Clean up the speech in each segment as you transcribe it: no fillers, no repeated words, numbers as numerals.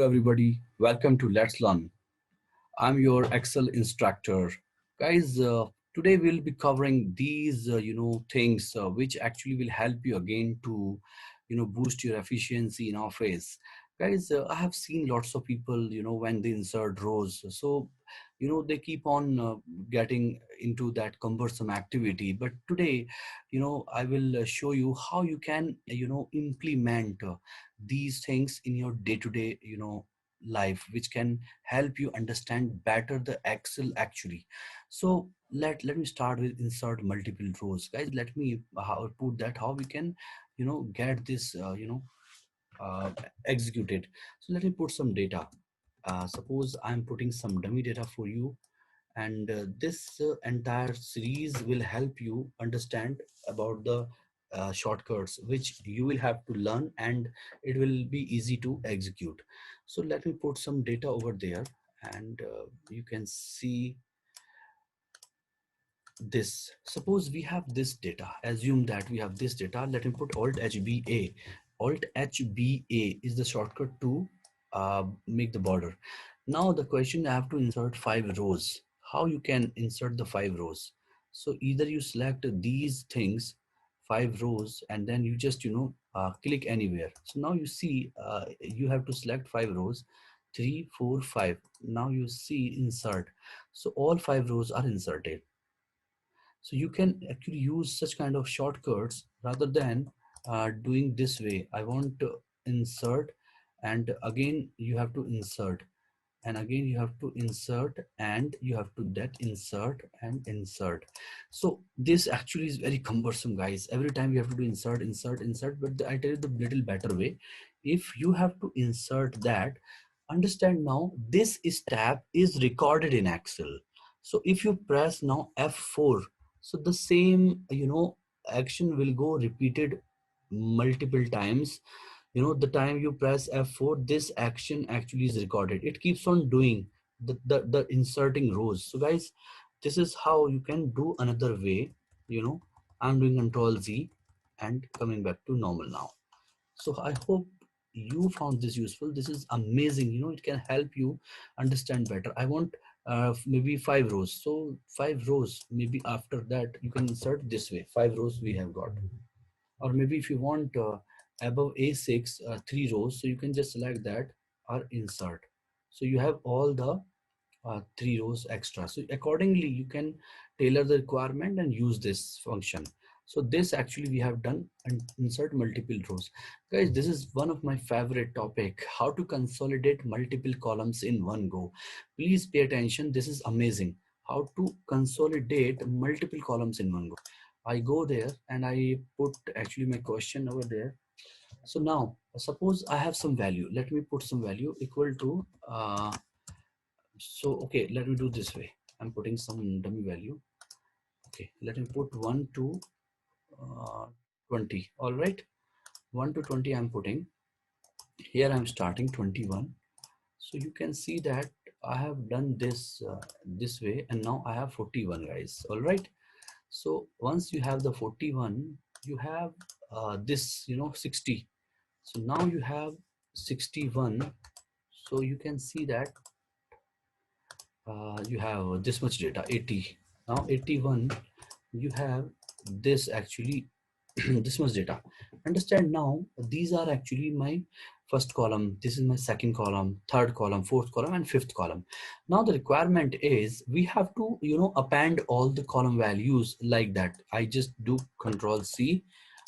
everybody. Welcome to Let's Learn. I'm your Excel instructor. Guys, today we'll be covering these, things which actually will help you again to, boost your efficiency in Office. Guys, I have seen lots of people, when they insert rows. So, they keep on getting into that cumbersome activity. But today, I will show you how you can, implement these things in your day-to-day, life, which can help you understand better the Excel actually. So let me start with insert multiple rows. Guys, let me put that how we can get this uh, executed. So let me put some data. Suppose I'm putting some dummy data for you, and this entire series will help you understand about the shortcuts which you will have to learn, and it will be easy to execute. So let me put some data over there, and you can see this. Suppose we have this data, assume that we have this data. Let me put alt hba. Alt hba is the shortcut to make the border. Now the question, I have to insert 5 rows. How you can insert the 5 rows? So either you select these things, 5 rows, and then you just click anywhere. So now you see you have to select 5 rows, 3 4 5. Now you see insert. So all 5 rows are inserted. So you can actually use such kind of shortcuts rather than doing this way. I want to insert, and again you have to insert, and again you have to insert, and you have to that insert and insert. So this actually is very cumbersome, guys. Every time you have to do insert, insert, insert. But I tell you the little better way. If you have to insert that, understand now this step is recorded in Excel. So if you press now F4, so the same action will go repeated multiple times. The time you press F4, this action actually is recorded. It keeps on doing the inserting rows. So guys, this is how you can do another way. I'm doing Control Z and coming back to normal now. So I hope you found this useful. This is amazing. It can help you understand better. I want maybe 5 rows. So 5 rows, maybe after that you can insert this way. 5 rows we have got. Or maybe if you want above A6, 3 rows, so you can just select that or insert. So you have all the 3 rows extra. So accordingly you can tailor the requirement and use this function. So this actually we have done, and insert multiple rows. Guys, this is one of my favorite topic, how to consolidate multiple columns in one go. Please pay attention, this is amazing. How to consolidate multiple columns in one go. I go there and I put actually my question over there. So now suppose I have some value. Let me put some value equal to so okay, let me do this way. I'm putting some dummy value. Okay, let me put 1 to uh, 20. All right, 1 to 20 I'm putting here. I'm starting 21. So you can see that I have done this this way, and now I have 41, guys. All right, so once you have the 41, you have this 60. So now you have 61. So you can see that you have this much data, 80. Now 81, you have this actually this much data. Understand now, these are actually my first column, this is my second column, third column, fourth column, and fifth column. Now the requirement is we have to append all the column values like that. I just do Control C,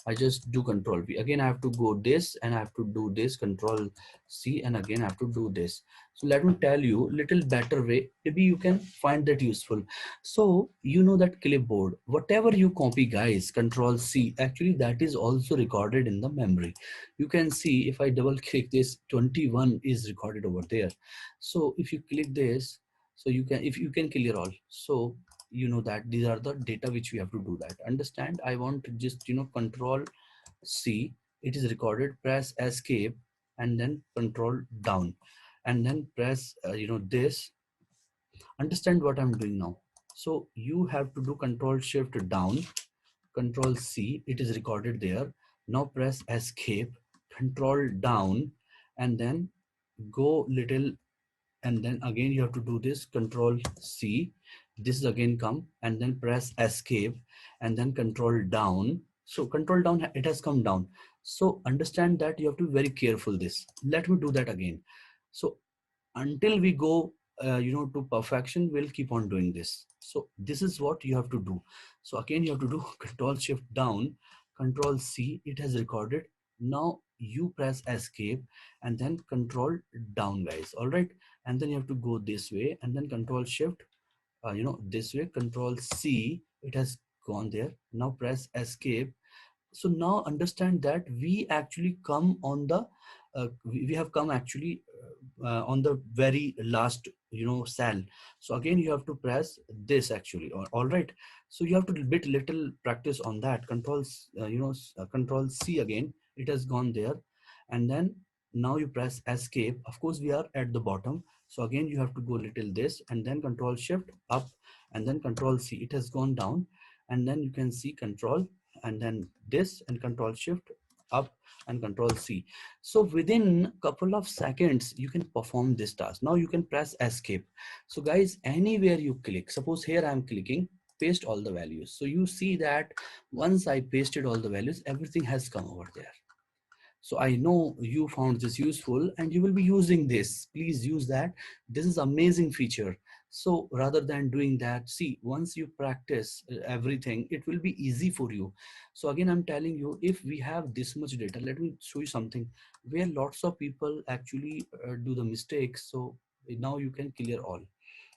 I just do Control V. Again I have to go this, and I have to do this, Control C, and again I have to do this. So let me tell you little better way, maybe you can find that useful. So that clipboard, whatever you copy, guys, Control C, actually that is also recorded in the memory. You can see if I double click this, 21 is recorded over there. So if you click this, so you can, if you can clear all, so that these are the data which we have to do that. Understand, I want to just Control C, it is recorded, press escape, and then control down, and then press this. Understand what I'm doing now. So you have to do Control Shift down, Control C, it is recorded there. Now press escape, control down, and then go little, and then again you have to do this control C. This is again come, and then press escape, and then control down. So control down, it has come down. So understand that you have to be very careful this. Let me do that again. So until we go to perfection, we'll keep on doing this. So this is what you have to do. So again you have to do control shift down, control C, it has recorded. Now you press escape and then control down, guys. All right, and then you have to go this way and then control shift this way, control C, it has gone there. Now press escape. So now understand that we actually come on the we have come actually on the very last cell. So again you have to press this actually. All right, so you have to bit little practice on that. Control C again, it has gone there, and then now you press escape. Of course we are at the bottom, so again you have to go little this and then control shift up, and then control C, it has gone down, and then you can see control and then this and control shift up and control C. So within couple of seconds you can perform this task. Now you can press escape. So guys, anywhere you click, suppose here I'm clicking, paste all the values. So you see that once I pasted all the values, everything has come over there. So I know you found this useful and you will be using this. Please use that. This is amazing feature. So rather than doing that, see, once you practice everything, it will be easy for you. So again, I'm telling you, if we have this much data, let me show you something where lots of people actually do the mistakes. So now you can clear all.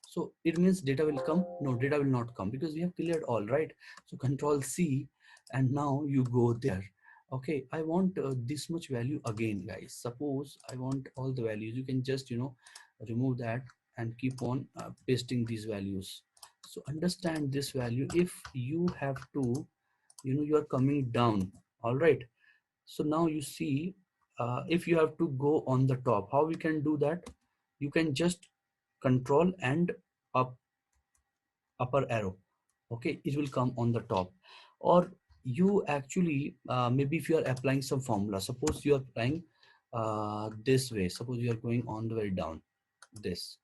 So it means data will come. No, data will not come because we have cleared all, right? So control C, and now you go there. Okay, I want this much value again, guys. Suppose I want all the values, you can just remove that and keep on pasting these values. So understand this value. If you have to, you are coming down. All right, so now you see, if you have to go on the top, how we can do that? You can just control and up, upper arrow. Okay, it will come on the top. Or you actually maybe if you are applying some formula, suppose you are applying this way, suppose you are going on the way down this.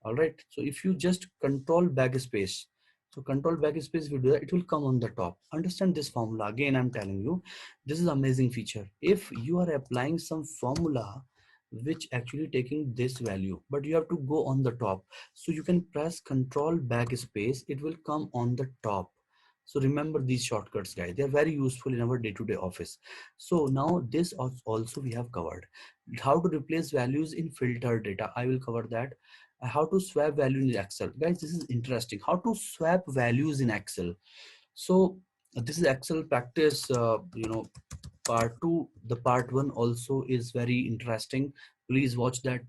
All right, so if you just control backspace, so control backspace will do that, it will come on the top. Understand this formula again. I'm telling you, this is amazing feature. If you are applying some formula which actually taking this value, but you have to go on the top, so you can press control backspace, it will come on the top. So remember these shortcuts, guys, they are very useful in our day-to-day office. So now this also we have covered. How to replace values in filter data, I will cover that. How to swap value in Excel, guys, this is interesting. How to swap values in Excel. So this is Excel practice part 2. The part 1 also is very interesting. Please watch that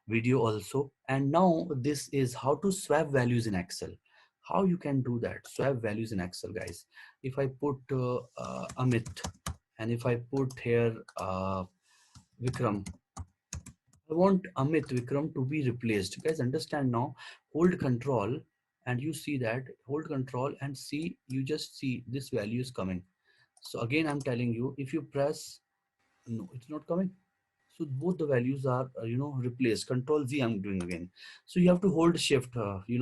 video also. And now this is how to swap values in Excel. How you can do that, swap values in Excel, guys. If I put Amit, and if I put here Vikram, I want Amit Vikram to be replaced. Guys, understand now. Hold control and you see that. Hold control and see, you just see this value is coming. So again, I'm telling you, if you press, no, it's not coming. So both the values are, replaced. Control Z I'm doing again. So you have to hold shift,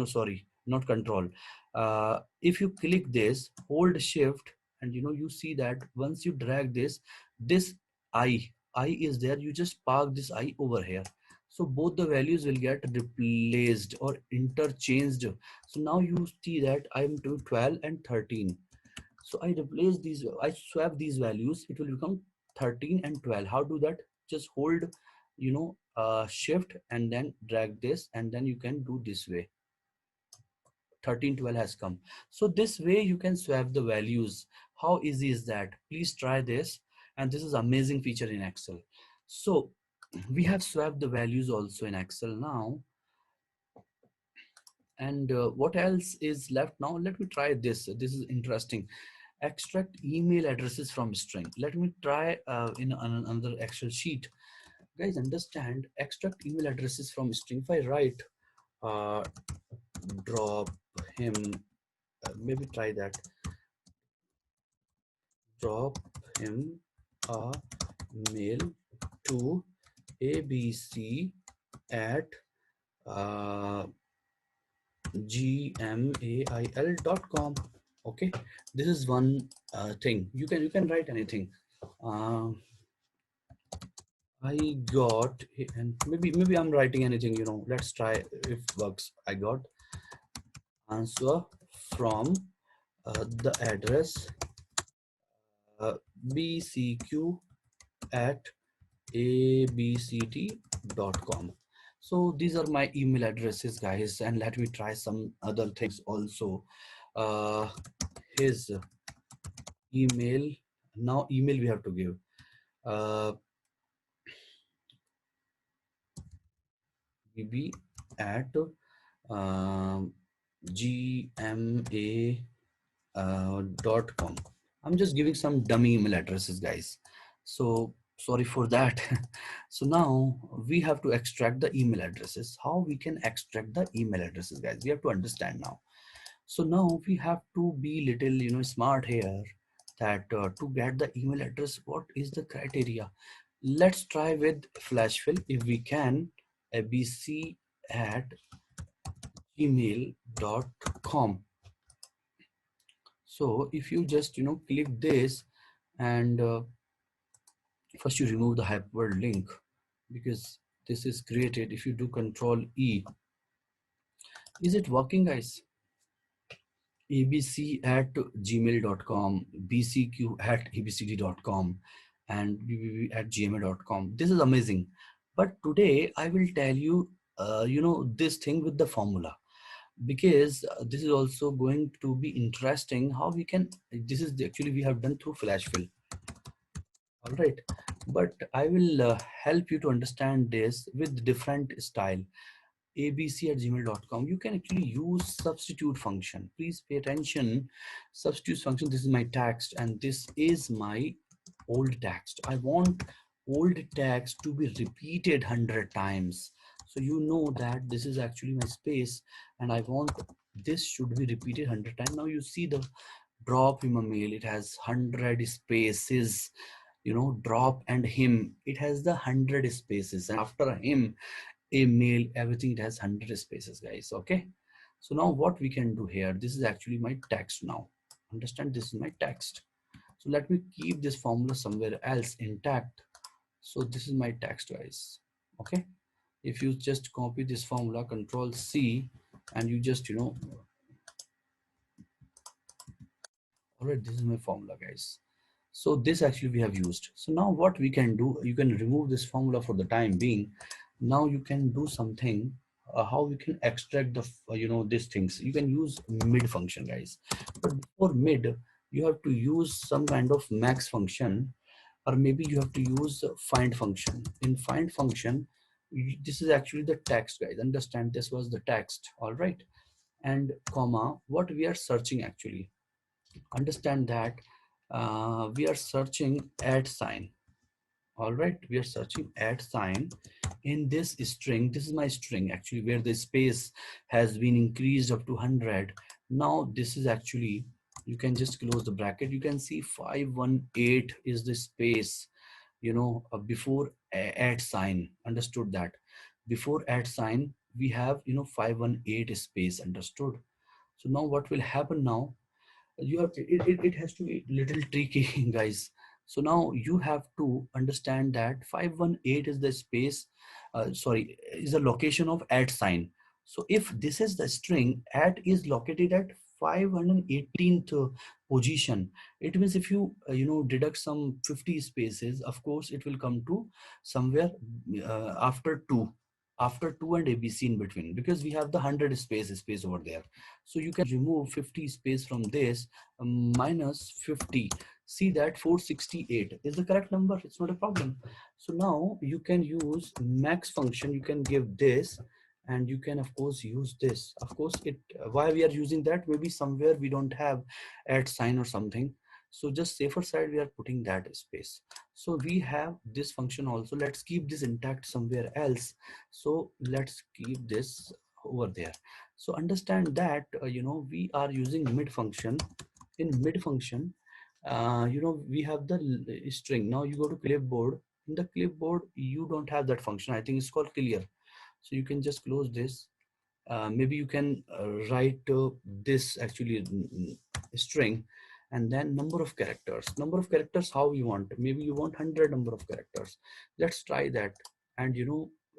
sorry, not control. If you click this, hold shift, and you see that once you drag this I is there, you just park this I over here. So both the values will get replaced or interchanged. So now you see that I'm doing 12 and 13. So I replace these, I swap these values, it will become 13 and 12. How do that? Just hold shift and then drag this, and then you can do this way. 13 12 has come. So this way you can swap the values. How easy is that? Please try this, and this is amazing feature in Excel. So we have swapped the values also in Excel now. And what else is left now? Let me try this. This is interesting. Extract email addresses from string. Let me try in another Excel sheet. Guys, understand, extract email addresses from string. If I write uh, drop him, maybe try that, drop him a mail to abc at uh, gmail.com. Okay, this is one thing. You can write anything. uh, I got, and maybe I'm writing anything, let's try if works. I got answer from the address bcq at abcd.com. So these are my email addresses, guys, and let me try some other things also. uh, his email. Now email we have to give uh, bb at gma .com. I'm just giving some dummy email addresses, guys. So sorry for that. So now we have to extract the email addresses. How we can extract the email addresses, guys? We have to understand now. So now we have to be little, smart here. That to get the email address, what is the criteria? Let's try with Flashfill if we can. abc at gmail.com. So if you just click this, and first you remove the hyperlink, because this is created. If you do Control E, is it working, guys? abc at gmail.com, bcq at abcd.com, and bbb at gmail.com. This is amazing. But today I will tell you this thing with the formula, because this is also going to be interesting how we can. This is actually we have done through flash fill. All right, but I will help you to understand this with different style. abc at gmail.com, you can actually use substitute function. Please pay attention. Substitute function, this is my text and this is my old text. I want old text to be repeated 100 times. So you know that this is actually my space, and I want this should be repeated 100 times. Now you see the drop him a mail, it has 100 spaces. Drop and him, it has the 100 spaces, and after him, a mail, everything, it has 100 spaces, guys. Okay, so now what we can do here, this is actually my text now. Understand, this is my text. So let me keep this formula somewhere else intact. So this is my text, guys. Okay, if you just copy this formula, Control C, and you just all right, this is my formula, guys. So this actually we have used. So now what we can do, you can remove this formula for the time being. Now you can do something, how we can extract the these things. You can use mid function, guys. But before mid, you have to use some kind of max function, or maybe you have to use find function. In find function, this is actually the text, guys. Understand, this was the text. All right, and comma, what we are searching actually. Understand that we are searching at sign. All right, we are searching at sign in this string. This is my string actually, where the space has been increased up to 100. Now this is actually, you can just close the bracket. You can see 518 is the space, before at sign. Understood that before at sign we have 518 space. Understood. So now what will happen now, you have it has to be little tricky guys. So now you have to understand that 518 is the space, sorry, is the location of at sign. So if this is the string, at is located at 518th position, it means if you deduct some 50 spaces, of course it will come to somewhere after 2, after 2 and abc in between, because we have the 100 space over there. So you can remove 50 space from this, minus 50. See that 468 is the correct number. It's not a problem. So now you can use max function. You can give this, and you can of course use this. Of course, it why we are using that, maybe somewhere we don't have at sign or something. So just safer side, we are putting that space. So we have this function also. Let's keep this intact somewhere else. So let's keep this over there. So understand that we are using mid function. In mid function, we have the string. Now you go to clipboard, In the clipboard you don't have that function. I think it's called clear. So you can just close this. Maybe you can write this actually string, and then number of characters how you want. Maybe you want 100 number of characters. Let's try that. And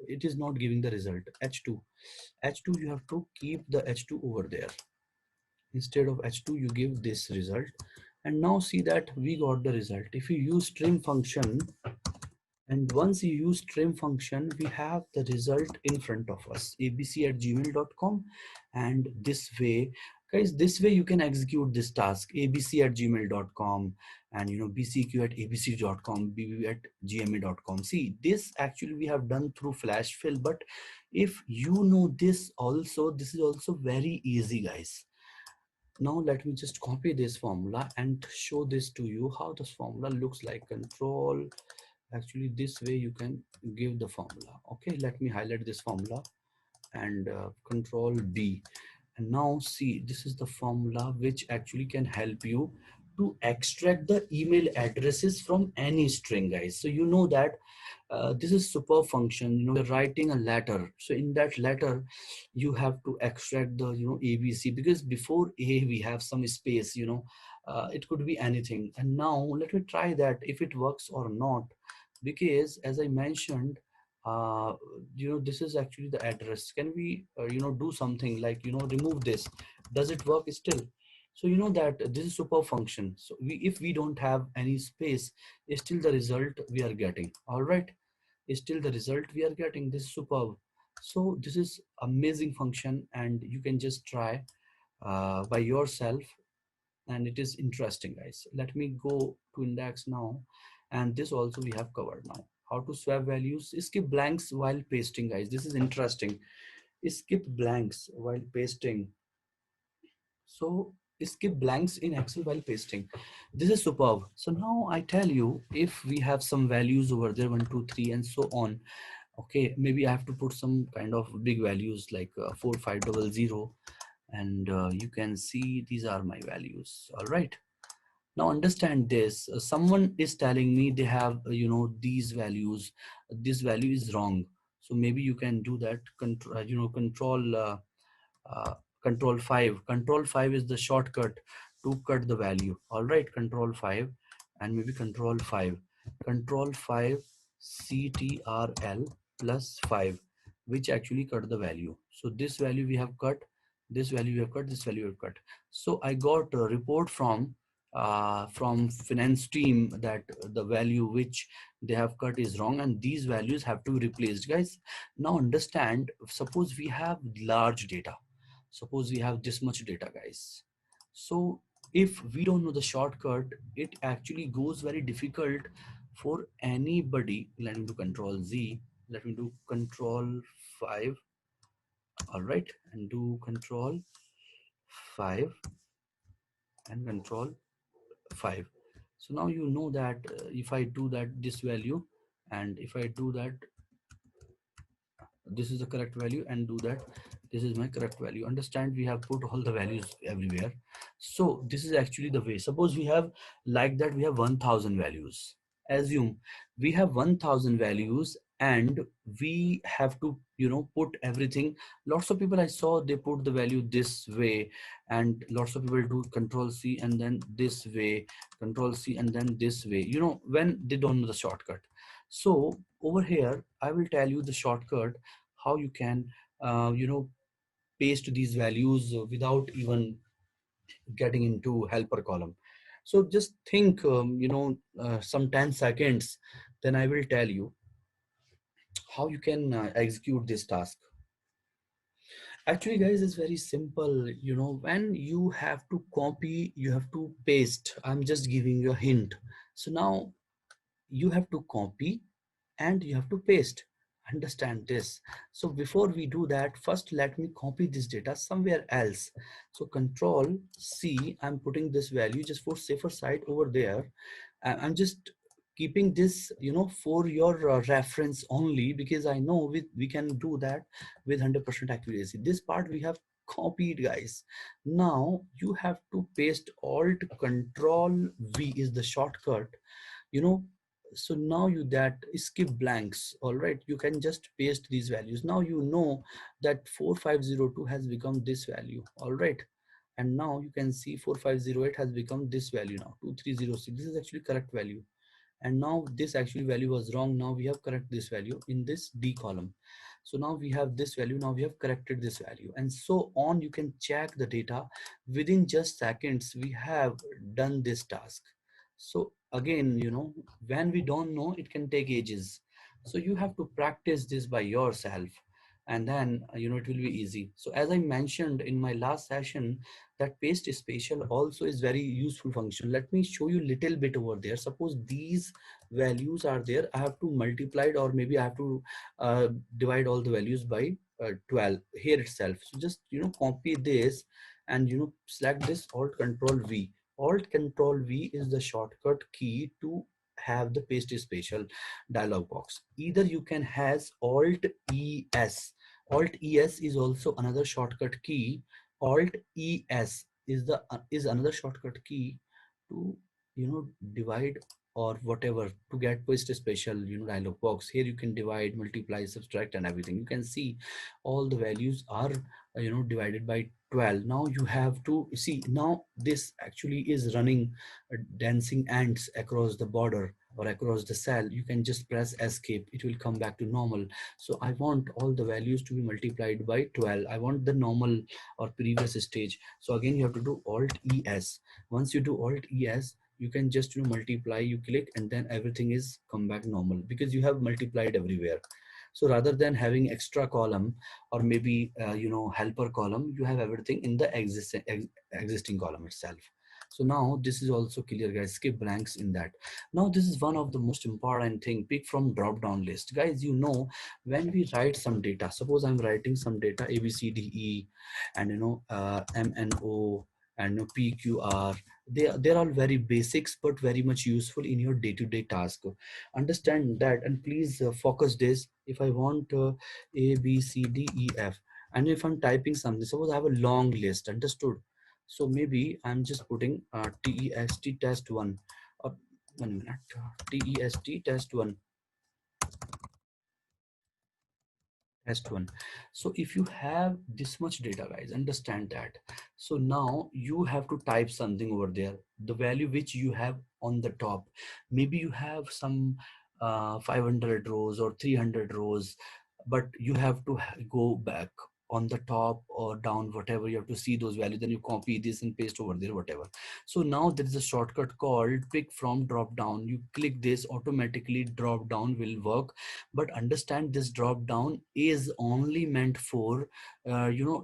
it is not giving the result. H2 you have to keep the H2 over there. Instead of H2 you give this result. And now see that we got the result. If you use trim function, and once you use trim function, we have the result in front of us, abc@gmail.com. And this way, guys, this way you can execute this task, abc@gmail.com, and bcq@abc.com, bb@gma.com. See, this actually we have done through flash fill, but if you know this also, this is also very easy, guys. Now let me just copy this formula and show this to you how this formula looks like. Control, actually this way you can give the formula. Okay, let me highlight this formula and control D. And now see, this is the formula which actually can help you to extract the email addresses from any string, guys. So you know that this is super function. You're writing a letter, so in that letter you have to extract the ABC, because before A we have some space. It could be anything. And now let me try that if it works or not, because as I mentioned, uh, this is actually the address. Can we do something like remove this? Does it work still? So you know that this is super function. So if we don't have any space, still the result we are getting. All right, still the result we are getting. This is superb. So this is amazing function, and you can just try by yourself, and it is interesting, guys. Let me go to index now, and this also we have covered now. How to swap values, skip blanks while pasting, guys. This is interesting. Skip blanks while pasting. So skip blanks in Excel while pasting. This is superb. So now I tell you, if we have some values over there, 1 2 3 and so on. Okay, maybe I have to put some kind of big values like 4500, and you can see these are my values. All right, now understand this. Someone is telling me they have these values. This value is wrong. So maybe you can do that. Uh, control 5. Control 5 is the shortcut to cut the value. All right, control 5, and maybe control 5. Control 5 ctrl plus 5, which actually cut the value. So this value we have cut, this value we have cut, this value we have cut. So I got a report from finance team that the value which they have cut is wrong, and these values have to be replaced, guys. Now understand, suppose we have large data. Suppose we have this much data, guys. So if we don't know the shortcut, it actually goes very difficult for anybody. Let me do control Z. Let me do control 5. All right, and do control 5 and control 5. So now you know that if I do that this value, and if I do that this is the correct value, and do that this is my correct value. Understand, we have put all the values everywhere. So this is actually the way. Suppose we have like that, we have 1000 values. Assume we have 1000 values, and we have to put everything. Lots of people I saw, they put the value this way, and lots of people do control C and then this way, control C and then this way, when they don't know the shortcut. So over here I will tell you the shortcut, how you can paste these values without even getting into helper column. So just think some 10 seconds, then I will tell you how you can execute this task. Actually, guys, it's very simple. When you have to copy, you have to paste. I'm just giving you a hint. So now you have to copy and you have to paste. Understand this. So before we do that, first let me copy this data somewhere else. So control C, I'm putting this value just for safer side over there. I'm just keeping this for your reference only, because I know we can do that with 100% accuracy. This part we have copied, guys. Now you have to paste. Alt control V is the shortcut. you know So now you that skip blanks, all right, you can just paste these values. Now you know that 4502 has become this value, all right. And now you can see 4508 has become this value. Now 2306, this is actually correct value. And now this actually value was wrong. Now we have correct this value in this D column. So now we have this value, now we have corrected this value, and so on. You can check the data within just seconds. We have done this task. So again, when we don't know, it can take ages. So you have to practice this by yourself, and then it will be easy. So as I mentioned in my last session, that paste special also is very useful function. Let me show you little bit over there. Suppose these values are there, I have to multiply it, or maybe I have to divide all the values by 12 here itself. So just copy this, and select this Alt Control V. Alt Control V is the shortcut key to have the paste special dialog box. Either you can has Alt ES. Alt ES is also another shortcut key. Alt ES is another shortcut key to divide or whatever, to get paste special dialog box. Here you can divide, multiply, subtract, and everything. You can see all the values are divided by 12. Now you have to see, now this actually is running dancing ants across the border or across the cell. You can just press escape, it will come back to normal. So I want all the values to be multiplied by 12. I want the normal or previous stage. So again you have to do Alt ES. Once you do Alt ES, you can just multiply, you click, and then everything is come back normal because you have multiplied everywhere. So rather than having extra column, or maybe helper column, you have everything in the existing column itself. So now this is also clear, guys. Skip blanks in that. Now this is one of the most important thing, pick from drop down list. Guys, when we write some data, suppose I'm writing some data A B C D E, and M N O, and PQR. They're all very basics, but very much useful in your day-to-day task. Understand that, and please focus this. If I want A B C D E F, and if I'm typing something, suppose I have a long list, understood. So maybe I'm just putting test test one, or 1 minute, test test one, test one. So if you have this much data, guys, understand that. So now you have to type something over there, the value which you have on the top. Maybe you have some 500 rows or 300 rows, but you have to go back on the top or down, whatever. You have to see those values, then you copy this and paste over there, whatever. So now there is a shortcut called pick from drop down. You click this, automatically drop down will work. But understand, this drop down is only meant for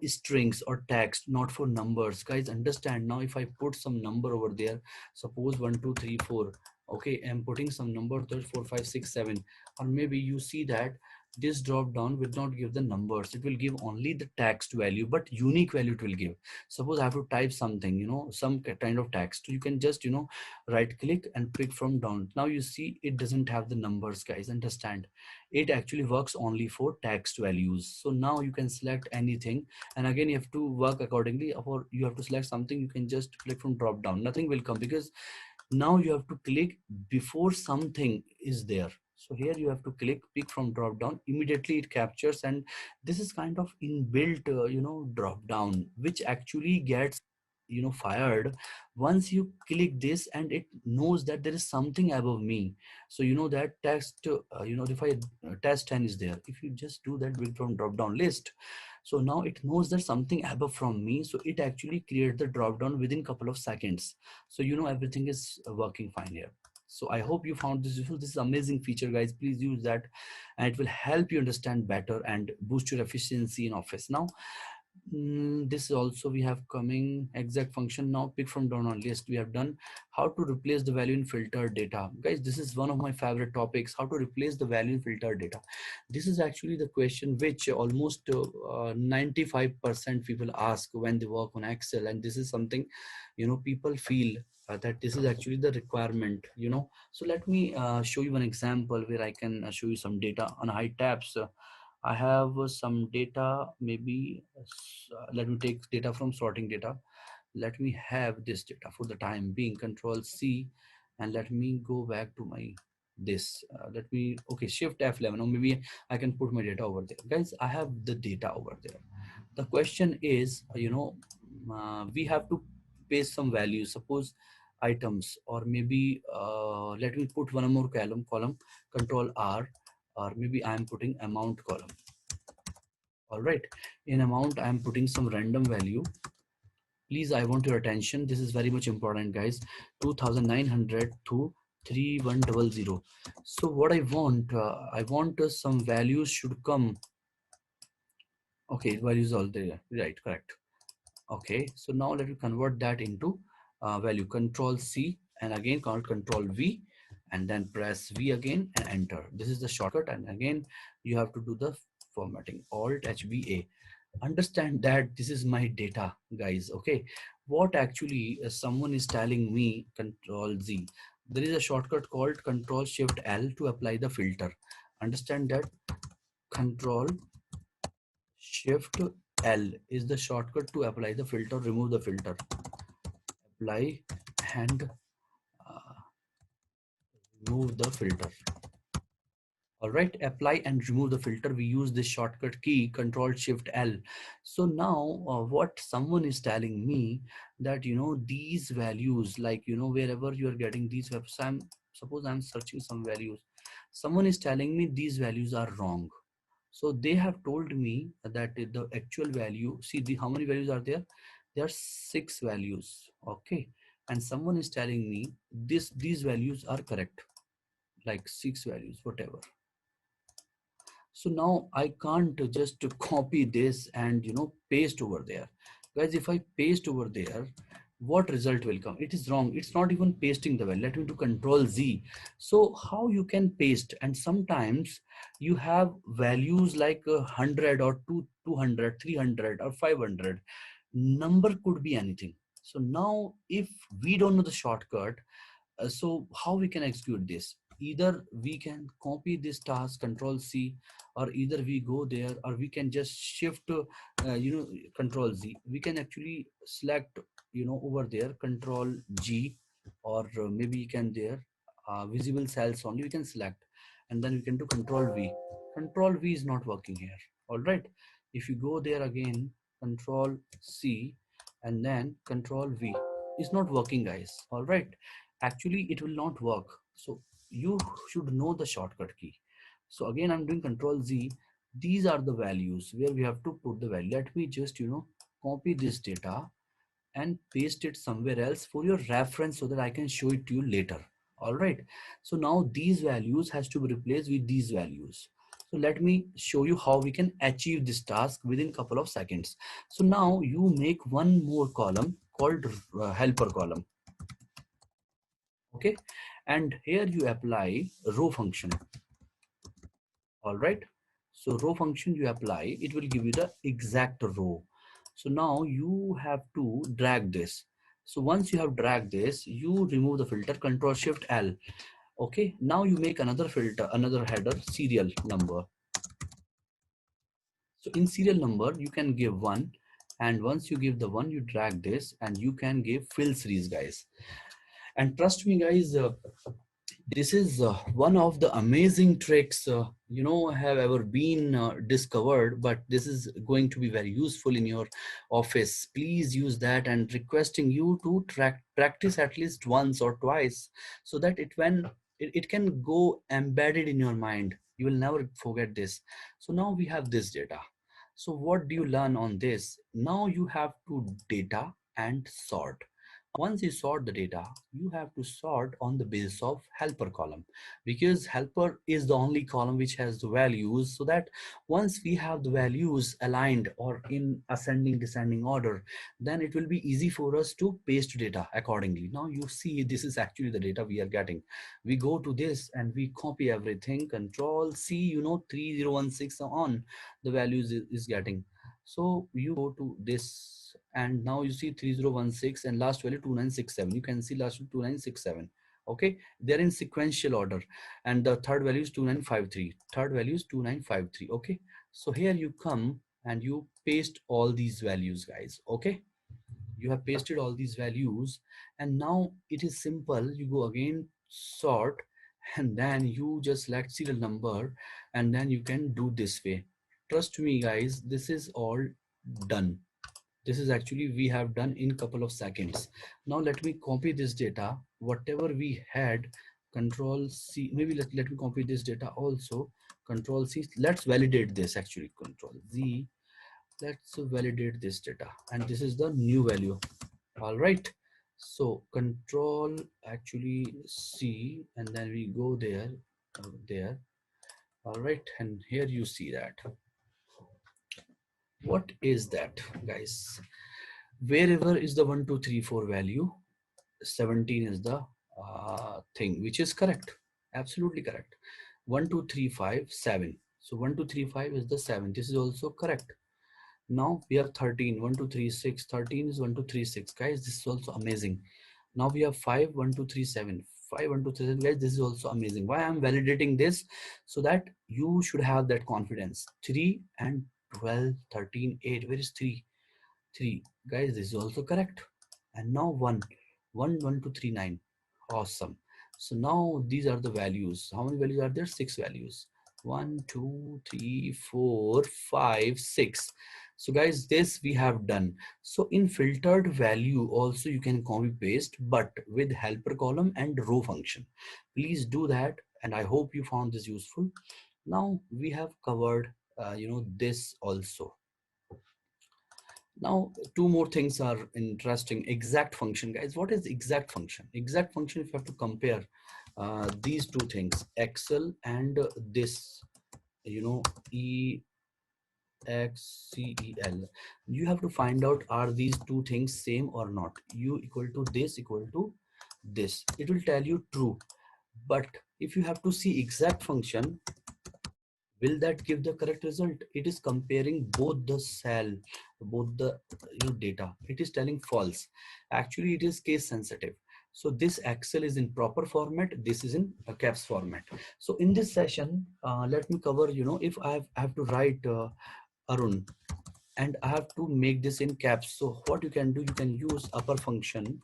strings or text, not for numbers. Guys, understand. Now if I put some number over there, suppose 1 2 3 4, okay, I'm putting some number 3 4 5 6 7, or maybe you see that this drop down will not give the numbers, it will give only the text value, but unique value it will give. Suppose I have to type something, some kind of text, you can just right click and pick from down. Now you see it doesn't have the numbers. Guys, understand, it actually works only for text values. So now you can select anything, and again you have to work accordingly, or you have to select something, you can just click from drop down, nothing will come, because now you have to click before something is there. So here you have to click pick from drop down, immediately it captures, and this is kind of inbuilt drop down, which actually gets fired once you click this, and it knows that there is something above me. So that text, if I test 10 is there, if you just do that pick from drop down list, so now it knows that something above from me, so it actually creates the drop down within couple of seconds. So everything is working fine here. So I hope you found this useful. This is amazing feature, guys. Please use that, and it will help you understand better and boost your efficiency in office. Now this is also we have coming exact function. Now pick from down on list we have done. How to replace the value in filtered data. Guys, this is one of my favorite topics, how to replace the value in filtered data. This is actually the question which almost 95% people ask when they work on Excel, and this is something people feel that this is actually the requirement. So let me show you one example where I can show you some data on high tabs. I have some data, maybe let me take data from sorting data. Let me have this data for the time being, control C, and let me go back to my this. Let me, okay, shift F11, or maybe I can put my data over there. Guys, I have the data over there. The question is, we have to paste some values, suppose items, or maybe let me put one more column, control R, or maybe I'm putting amount column. All right, in amount I'm putting some random value. Please, I want your attention, this is very much important, guys. 2900 to 3100. So what I want, some values should come. Okay, values all there, right? Correct. Okay, so now let me convert that into value. Control C, and again control V, and then press V again and enter. This is the shortcut, and again you have to do the formatting, Alt HBA. Understand that this is my data, guys. Okay, what actually someone is telling me, Control Z. There is a shortcut called Control Shift L to apply the filter. Understand that Control Shift L is the shortcut to apply the filter, remove the filter, apply and remove the filter. All right, apply and remove the filter. We use this shortcut key, Control Shift L. So now what someone is telling me that, these values, like, wherever you are getting these websites, suppose I'm searching some values. Someone is telling me these values are wrong. So they have told me that the actual value, see how many values are there? There are 6 values. Okay. And someone is telling me these values are correct, like 6 values, whatever. So now I can't just copy this and paste over there. Guys, if I paste over there, what result will come? It is wrong. It's not even pasting the value. Let me do Control Z. So how you can paste? And sometimes you have values like 100 or 200, 300 or 500. Number could be anything. So now if we don't know the shortcut, so how we can execute this? Either we can copy this task, Control C, or either we go there, or we can just shift Control Z. We can actually select over there Control G, or maybe you can there visible cells only we can select, and then we can do Control V. Control V is not working here. All right, if you go there again, Control C and then Control V, is not working, guys. All right, actually it will not work. So you should know the shortcut key. So again I'm doing Control Z. These are the values where we have to put the value. Let me just copy this data and paste it somewhere else for your reference so that I can show it to you later. All right, so now these values has to be replaced with these values. So let me show you how we can achieve this task within couple of seconds. So now you make one more column called helper column. Okay, and here you apply row function. All right, so row function you apply, it will give you the exact row. So now you have to drag this. So once you have dragged this, you remove the filter, Control Shift L. Okay, now you make another filter, another header, serial number. So in serial number you can give 1, and once you give the 1, you drag this and you can give fill series, guys. And trust me, guys, this is one of the amazing tricks have ever been discovered, but this is going to be very useful in your office. Please use that, and requesting you to practice at least once or twice, so that it can go embedded in your mind. You will never forget this. So now we have this data. So what do you learn on this? Now you have to data and sort. Once you sort the data, you have to sort on the basis of helper column, because helper is the only column which has the values, so that once we have the values aligned or in ascending descending order, then it will be easy for us to paste data accordingly. Now you see, this is actually the data we are getting. We go to this and we copy everything, Control C, 3016 on the values is getting. So you go to this, and now you see 3016 and last value 2967. You can see last 2967. Okay, they're in sequential order, and the third value is 2953. Third value is 2953. Okay, so here you come and you paste all these values, guys. Okay, you have pasted all these values, and now it is simple. You go again, sort and then you just select serial number, and then you can do this way. Trust me guys, this is all done. This is actually we have done in couple of seconds. Now let me copy this data, whatever we had. Control C, maybe let me copy this data also. Control C, let's validate this. Actually Control Z, let's validate this data, and this is the new value. All right, so Control actually C, and then we go there, there. All right, and here you see that. What is that guys? Wherever is the 1 2 3 4 value, 17 is the thing which is correct, absolutely correct. 1 2 3 5 7, so 1 2 3 5 is the 7, this is also correct. Now we have 13, 1 2 3 6, 13 is 1 2 3 6 guys, this is also amazing. Now we have 5 1 2 3 7, 5 1 2 3 7 guys, this is also amazing. Why I'm validating this? So that you should have that confidence. 3 and 12 13 8, where is 3? 3 guys, this is also correct. And now 1 1 1 2 3 9, awesome. So now these are the values. How many values are there? 6 values. 1 2 3 4 5 6. So guys, this we have done. So in filtered value also you can copy paste, but with helper column and row function. Please do that, and I hope you found this useful. Now we have covered this also. Now, two more things are interesting. Exact function, guys. What is exact function? Exact function, if you have to compare these two things, Excel and this, EXCEL, you have to find out, are these two things same or not? U equal to this equal to this. It will tell you true. But if you have to see exact function, will that give the correct result? It is comparing both the cell, both the data. It is telling false. Actually it is case sensitive. So this Excel is in proper format, this is in a caps format. So in this session, let me cover, if I have to write Arun, and I have to make this in caps. So what you can do, you can use upper function.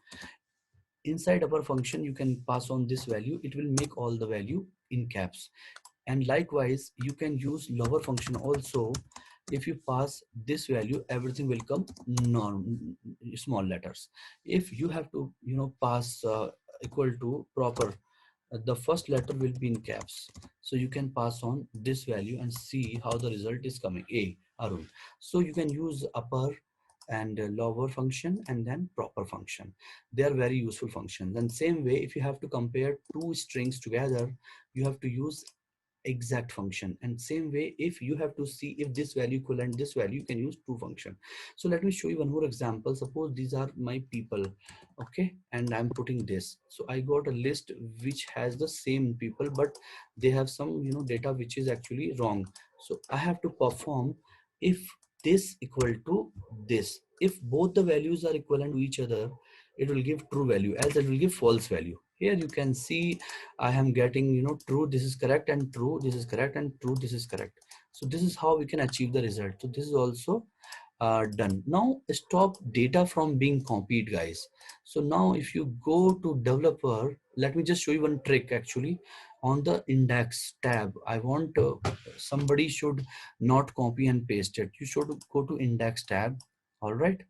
Inside upper function you can pass on this value, it will make all the value in caps. And likewise you can use lower function also. If you pass this value, everything will come small letters. If you have to pass equal to proper, the first letter will be in caps. So you can pass on this value and see how the result is coming. A Arun. So you can use upper and lower function and then proper function. They are very useful functions. And same way, if you have to compare two strings together, you have to use exact function. And same way, if you have to see if this value equivalent this value, you can use true function. So let me show you one more example. Suppose these are my people, okay, and I'm putting this. So I got a list which has the same people, but they have some data which is actually wrong. So I have to perform if this equal to this. If both the values are equivalent to each other, it will give true value, else it will give false value. Here you can see I am getting true, this is correct, and true, this is correct, and true, this is correct. So this is how we can achieve the result. So this is also done. Now stop data from being copied, guys. So now if you go to developer, let me just show you one trick. Actually, on the index tab, I want somebody should not copy and paste it. You should go to index tab. All right,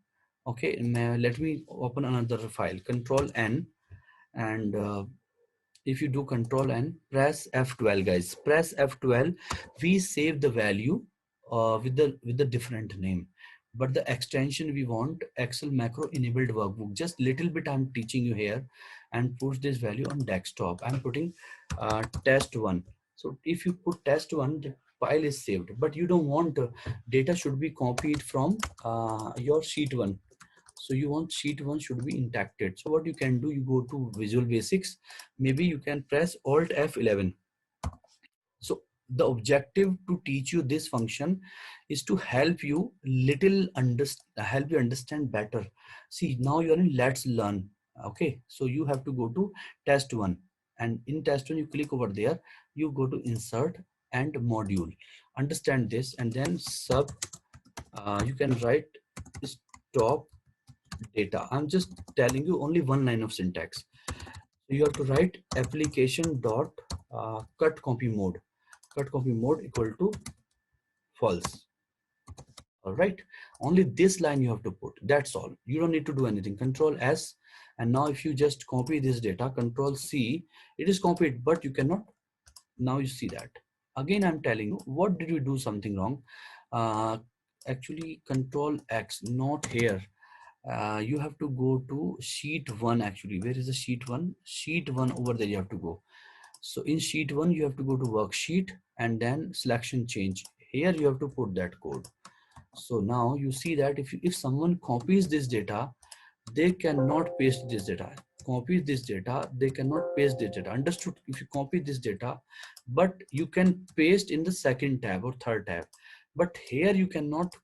okay, let me open another file. Control N, and if you do Control N, press F12, guys, press F12, we save the value with the different name, but the extension we want Excel macro enabled workbook. Just little bit I'm teaching you here, and push this value on desktop. I'm putting test1. So if you put test1, the file is saved, but you don't want data should be copied from your sheet 1. So you want sheet 1 should be intacted. So what you can do, you go to Visual Basics, maybe you can press Alt F11. So the objective to teach you this function is to help you understand better. See, now you're in Let's Learn. Okay, so you have to go to test1, and in test1 you click over there, you go to insert and module, understand this, and then sub, you can write stop data. I'm just telling you only one line of syntax. So you have to write application dot cut copy mode. Cut copy mode equal to false. All right, only this line you have to put, that's all. You don't need to do anything. Control S, and now if you just copy this data, Control C, it is copied, but you cannot. Now you see that. Again, I'm telling you, what did you do something wrong? Actually, Control X, not here. You have to go to sheet 1. Actually, where is the sheet 1? Sheet 1, over there you have to go. So in sheet 1 you have to go to worksheet and then selection change. Here you have to put that code. So now you see that if someone copies this data, they cannot paste this data. Copy this data, they cannot paste this data. Understood? If you copy this data, but you can paste in the second tab or third tab, but here you cannot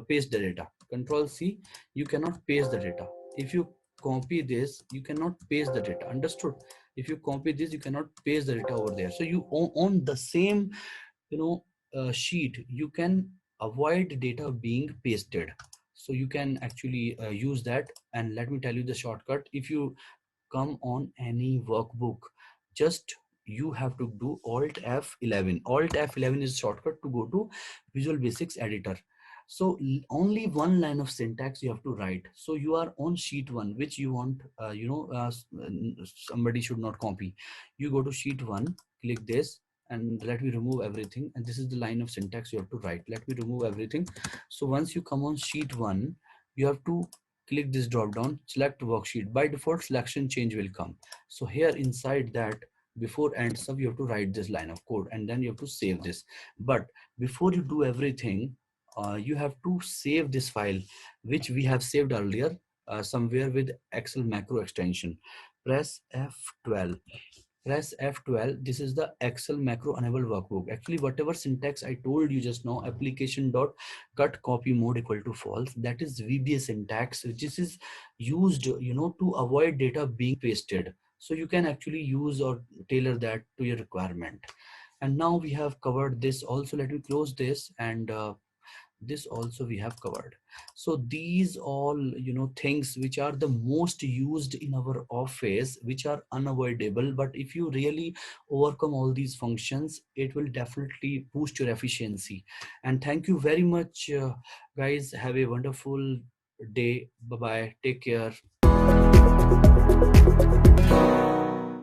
paste the data. Control C, you cannot paste the data. If you copy this, you cannot paste the data. Understood? If you copy this, you cannot paste the data over there. So you on the same, you know, sheet, you can avoid data being pasted. So you can actually use that. And let me tell you the shortcut. If you come on any workbook, just you have to do Alt F11. Alt F11 is shortcut to go to Visual Basics editor. So only one line of syntax you have to write. So you are on sheet 1, which you want, somebody should not copy. You go to sheet 1, click this, and let me remove everything. And this is the line of syntax you have to write. Let me remove everything. So once you come on sheet 1, you have to click this drop down, select worksheet. By default, selection change will come. So here inside that, before end sub, you have to write this line of code, and then you have to save this. But before you do everything, you have to save this file, which we have saved earlier somewhere with Excel macro extension. Press F12. Press F12. This is the Excel macro enable workbook. Actually, whatever syntax I told you just now, application dot cut copy mode equal to false, that is VBA syntax, which is used, to avoid data being pasted. So you can actually use or tailor that to your requirement. And now we have covered this also. Let me close this, and this also we have covered. So these all, things which are the most used in our office, which are unavoidable, but if you really overcome all these functions, it will definitely boost your efficiency. And thank you very much, guys. Have a wonderful day. Bye bye, take care.